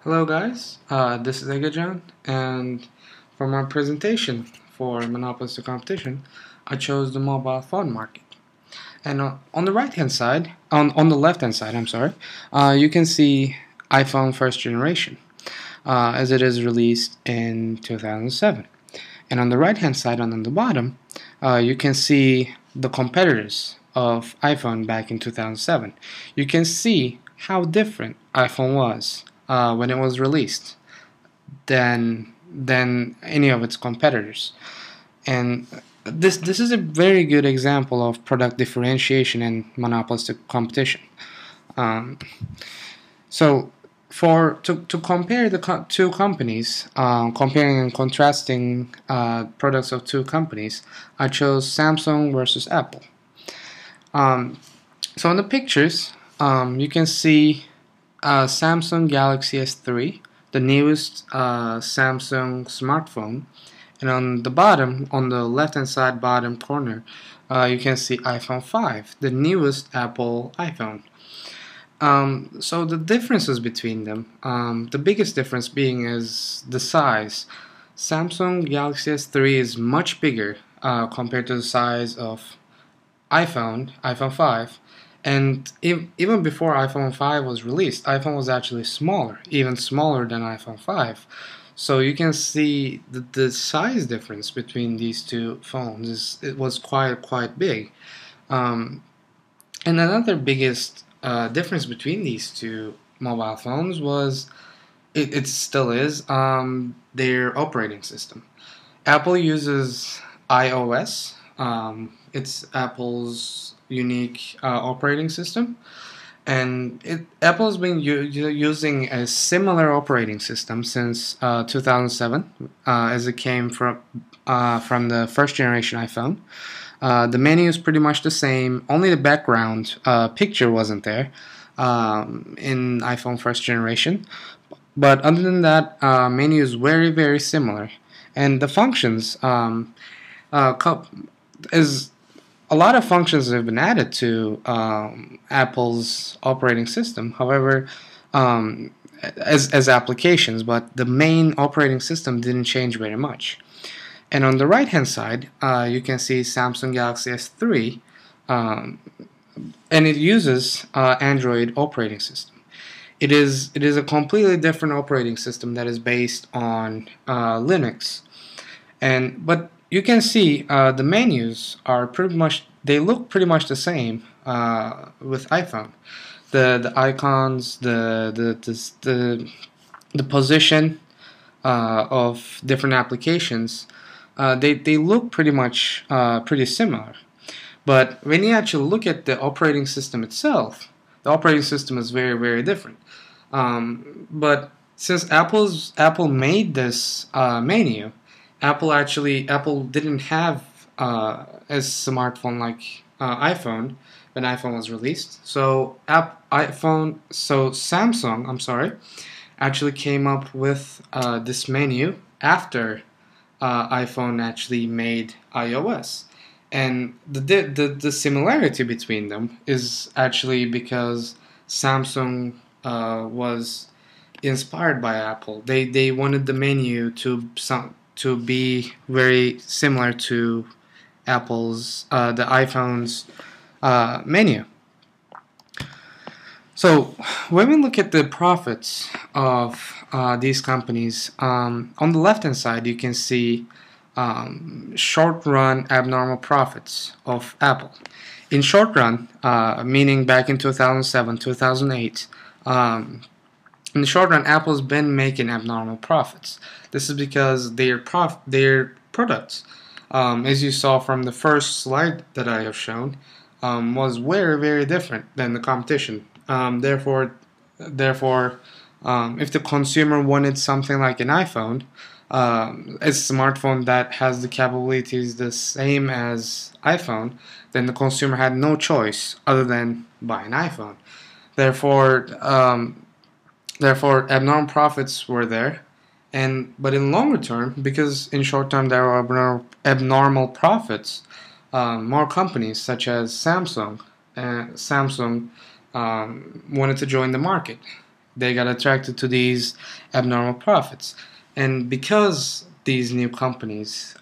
Hello guys, this is Egajan, and for my presentation for Monopolistic competition, I chose the mobile phone market. And on the right hand side, on the left hand side, I'm sorry, you can see iPhone first generation, as it is released in 2007. And on the right hand side, and on the bottom, you can see the competitors of iPhone back in 2007. You can see how different iPhone was when it was released than any of its competitors. And this is a very good example of product differentiation and monopolistic competition. Um, so to compare the two companies, comparing and contrasting products of two companies, I chose Samsung versus Apple. Um, so in the pictures, you can see Samsung Galaxy S3, the newest Samsung smartphone, and on the bottom, on the left-hand side bottom corner, you can see iPhone 5, the newest Apple iPhone. So the differences between them, the biggest difference being is the size. Samsung Galaxy S3 is much bigger compared to the size of iPhone 5, and even before iPhone 5 was released, iPhone was actually smaller, even smaller than iPhone 5. So you can see the size difference between these two phones it was quite big. Um, and another biggest difference between these two mobile phones was it still is their operating system. Apple uses iOS. It's Apple's unique operating system, and Apple's been using a similar operating system since 2007, as it came from the first generation iPhone. The menu is pretty much the same. Only the background picture wasn't there in iPhone first generation. But other than that, menu is very similar, and the functions is a lot of functions have been added to Apple's operating system. However, as applications, but the main operating system didn't change very much. And on the right hand side, you can see Samsung Galaxy S3, um, and it uses Android operating system. It is a completely different operating system that is based on Linux. But you can see the menus are pretty much, they look pretty much the same with iPhone. The icons, the position of different applications, they look pretty much pretty similar. But when you actually look at the operating system itself, the operating system is very different. But since Apple made this menu, Apple didn't have a smartphone like iPhone when iPhone was released. So Samsung, I'm sorry, actually came up with this menu after iPhone actually made iOS. And the similarity between them is actually because Samsung was inspired by Apple. They wanted the menu to be very similar to the iPhone's menu. So when we look at the profits of these companies, on the left hand side you can see short run abnormal profits of Apple. In short run, meaning back in 2007, 2008, in the short run, Apple's been making abnormal profits. This is because their products, as you saw from the first slide that I have shown, was very different than the competition. Therefore, if the consumer wanted something like an iPhone, a smartphone that has the capabilities the same as iPhone, then the consumer had no choice other than buy an iPhone. Therefore, abnormal profits were there, but in longer term, because in short term there were abnormal profits, more companies such as Samsung wanted to join the market. They got attracted to these abnormal profits. And because these new companies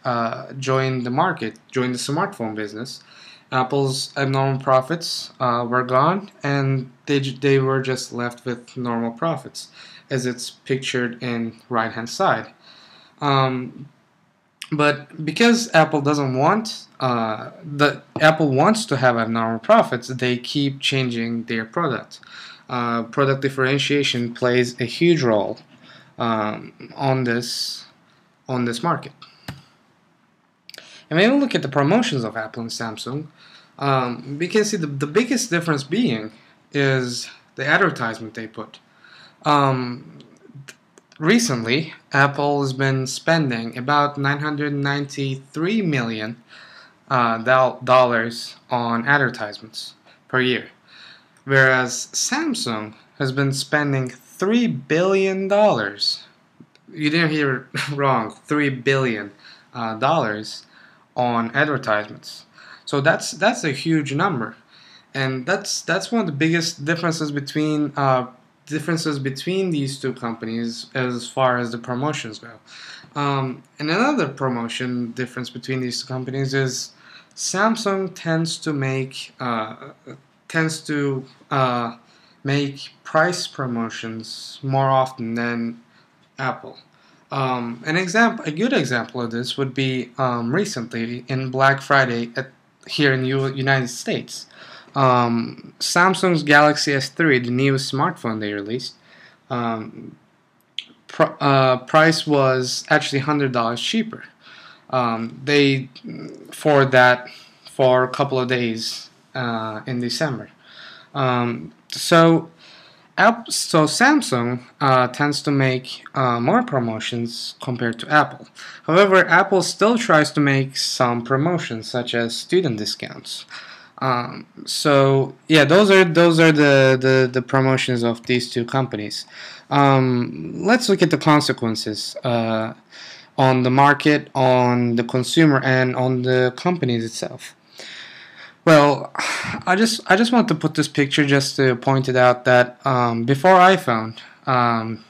joined the market, joined the smartphone business, Apple's abnormal profits were gone, and they were just left with normal profits, as it's pictured in right hand side. Um, but because Apple doesn't want the Apple wants to have abnormal profits, they keep changing their product. Product differentiation plays a huge role on this market. And when we look at the promotions of Apple and Samsung, we can see the biggest difference being is the advertisement they put. Um, Recently, Apple has been spending about 993 million dollars on advertisements per year, whereas Samsung has been spending $3 billion. You didn't hear wrong, $3 billion on advertisements. So that's a huge number, and that's one of the biggest differences between these two companies as far as the promotions go. And another promotion difference between these two companies is Samsung tends to make price promotions more often than Apple. A good example of this would be recently in Black Friday here in the United States. Samsung's Galaxy S3, the newest smartphone they released, price was actually $100 cheaper. They for a couple of days in December. So Samsung tends to make more promotions compared to Apple. However, Apple still tries to make some promotions, such as student discounts. So yeah, those are the promotions of these two companies. Let's look at the consequences on the market, on the consumer, and on the companies itself. Well, I just want to put this picture just to point it out that before iPhone,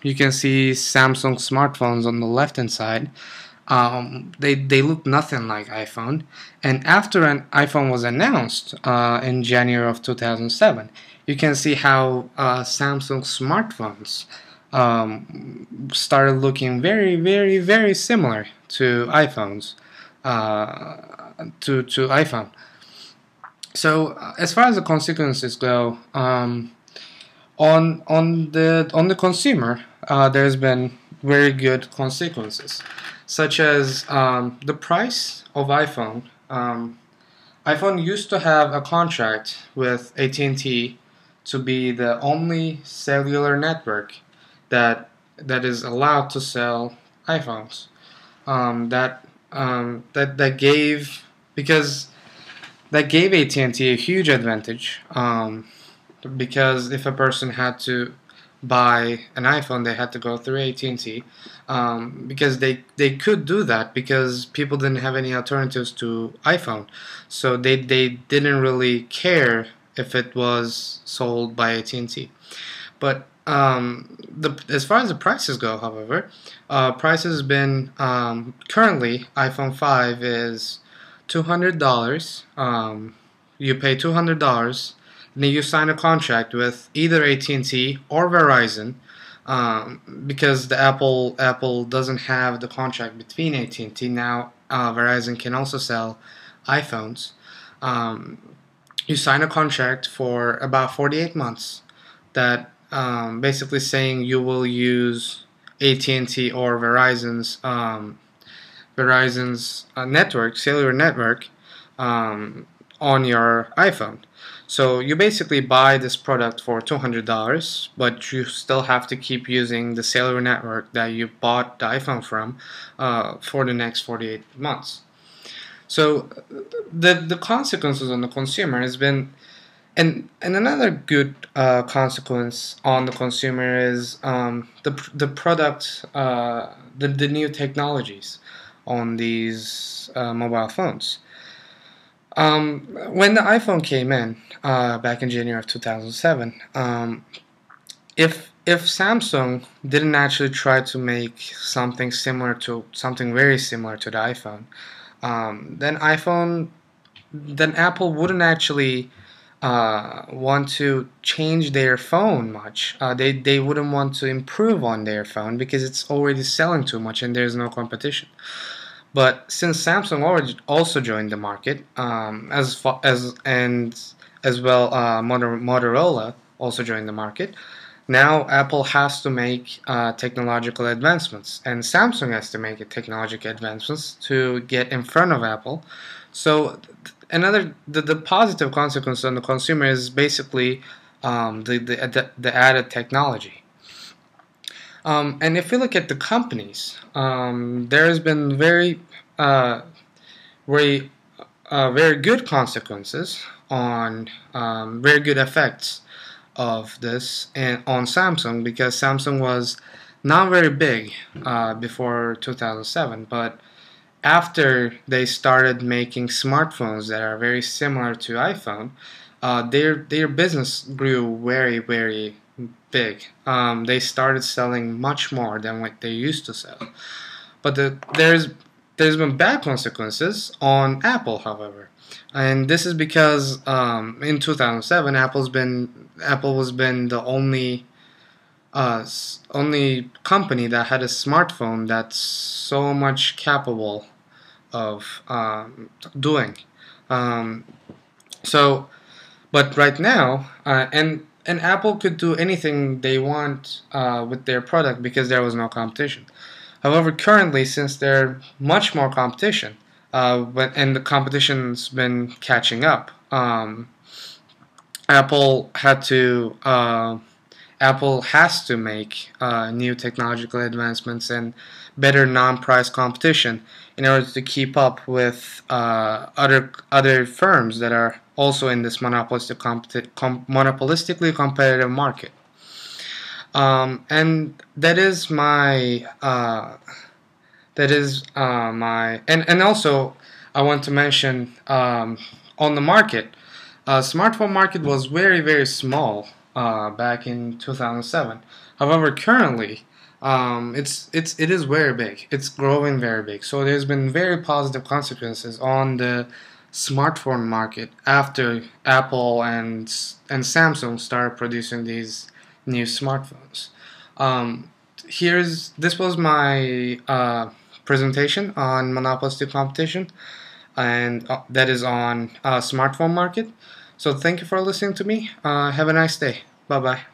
you can see Samsung smartphones on the left hand side. They look nothing like iPhone, and after an iPhone was announced in January of 2007, you can see how Samsung smartphones started looking very, very, very similar to iPhones, to iPhone. So as far as the consequences go, on the consumer, there's been very good consequences, such as the price of iPhone. iPhone used to have a contract with AT&T to be the only cellular network that is allowed to sell iPhones. That gave because that gave AT&T a huge advantage, because if a person had to buy an iPhone, they had to go through AT&T, because they could do that because people didn't have any alternatives to iPhone, so they didn't really care if it was sold by AT&T. But as far as the prices go, however, prices has been currently iPhone 5 is $200. You pay $200, and then you sign a contract with either AT&T or Verizon, because the Apple doesn't have the contract between AT&T now. Verizon can also sell iPhones. You sign a contract for about 48 months that basically saying you will use AT&T or Verizon's network, cellular network, on your iPhone. So you basically buy this product for $200, but you still have to keep using the cellular network that you bought the iPhone from for the next 48 months. So the consequences on the consumer has been, and another good consequence on the consumer is the product, the new technologies on these mobile phones. When the iPhone came in back in January of 2007, if Samsung didn't actually try to make something similar to something very similar to the iPhone, then Apple wouldn't actually want to change their phone much. They wouldn't want to improve on their phone because it's already selling too much and there's no competition. But since Samsung already also joined the market, as well, Motorola also joined the market. Now Apple has to make technological advancements, and Samsung has to make technological advancements to get in front of Apple. So the positive consequence on the consumer is basically the added technology. And if you look at the companies, there has been very very good consequences on very good effects of this and on Samsung, because Samsung was not very big before 2007, but after they started making smartphones that are very similar to iPhone, their business grew very big. They started selling much more than what they used to sell. But there's been bad consequences on Apple, however, and this is because in 2007 Apple was been the only company that had a smartphone that's so much capable of doing. Um, so, but right now, and Apple could do anything they want with their product because there was no competition. However, currently, since there's much more competition, and the competition's been catching up, Apple had to Apple has to make new technological advancements and better non-price competition in order to keep up with other firms that are also in this monopolistically competitive market. And and also I want to mention on the market, smartphone market was very small back in 2007. However, currently it is very big. It's growing very big. So there's been very positive consequences on the smartphone market after Apple and Samsung started producing these new smartphones. Um, this was my presentation on monopolistic competition, and that is on smartphone market. So thank you for listening to me. Have a nice day. Bye bye.